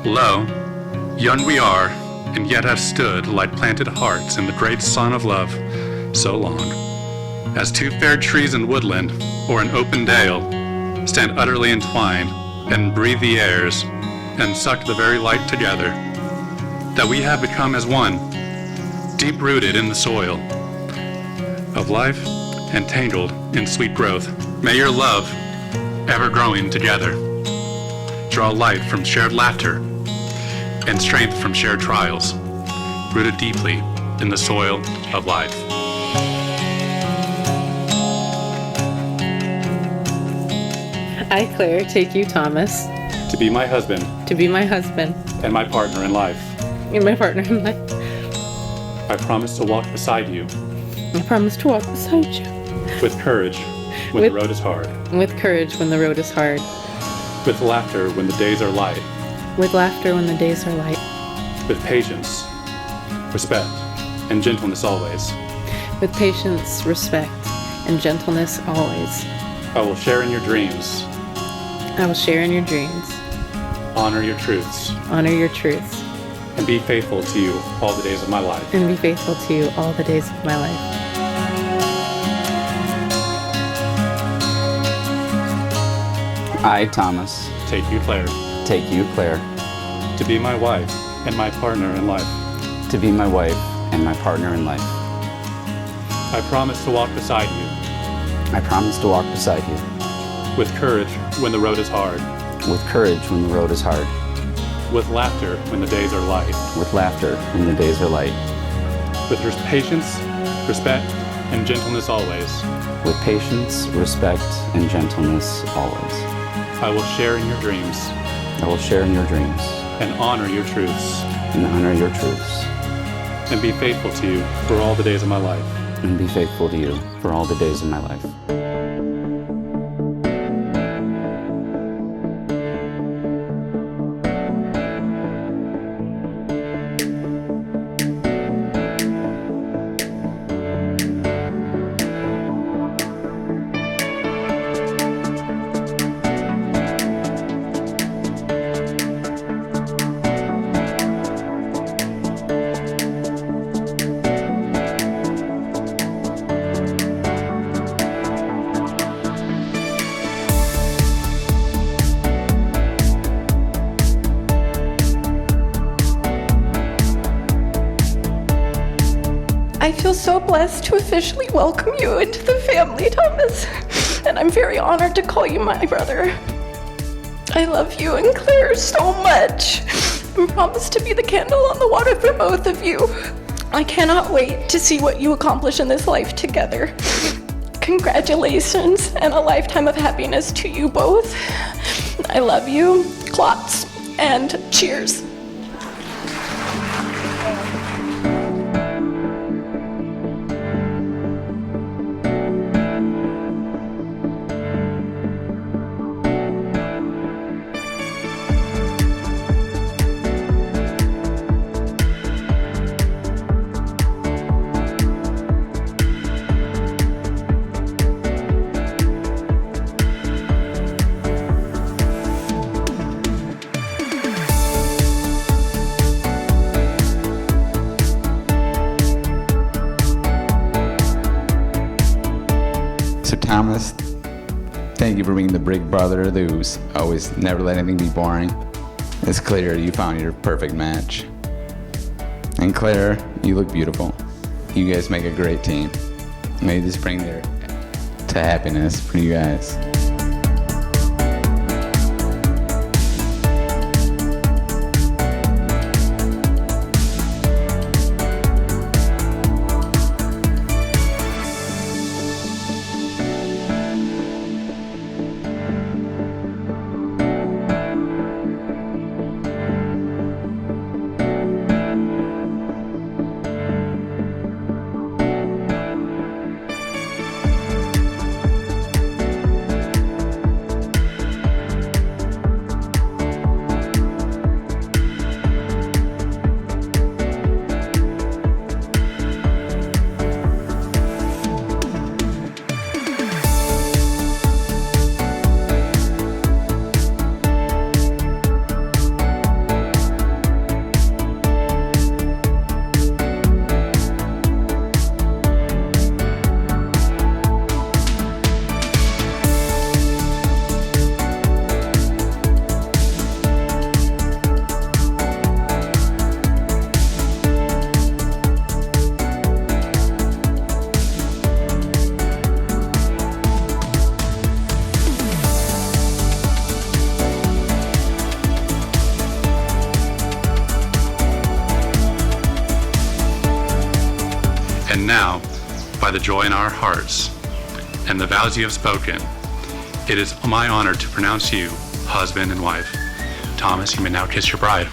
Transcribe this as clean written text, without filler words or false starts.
Lo, young we are, and yet have stood like planted hearts in the great sun of love so long. As two fair trees in woodland or an open dale stand utterly entwined and breathe the airs and suck the very light together, that we have become as one, deep-rooted in the soil of life and tangled in sweet growth. May your love, ever growing together, draw light from shared laughter and strength from shared trials, rooted deeply in the soil of life. I, Claire, take you, Thomas, To be my husband to be my husband and my partner in life. and my partner in life. I promise to walk beside you I promise to walk beside you with courage when the road is hard, with courage when the road is hard, with laughter when the days are light, with laughter when the days are light, with patience, respect, and gentleness always. with patience, respect, and gentleness always. I will share in your dreams, I will share in your dreams, honor your truths, honor your truths, and be faithful to you all the days of my life. and be faithful to you all the days of my life. I, Thomas, Take you, Claire, take you, Claire, to be my wife and my partner in life. to be my wife and my partner in life. I promise to walk beside you I promise to walk beside you with courage when the road is hard, with courage when the road is hard, with laughter when the days are light, with laughter when the days are light, with patience, respect, and gentleness always. with patience, respect, and gentleness always. I will share in your dreams I will share in your dreams and honor your truths and honor your truths and be faithful to you for all the days of my life. and be faithful to you for all the days of my life. I feel so blessed to officially welcome you into the family, Thomas, and I'm very honored to call you my brother. I love you and Claire so much and promise to be the candle on the water for both of you. I cannot wait to see what you accomplish in this life together. Congratulations and a lifetime of happiness to you both. I love you, Klotz, and cheers. So Thomas, thank you for being the big brother who's always never let anything be boring. It's clear you found your perfect match. And Claire, you look beautiful. You guys make a great team. May this bring there to happiness for you guys. the joy in our hearts and the vows you have spoken, it is my honor to pronounce you husband and wife. Thomas, you may now kiss your bride.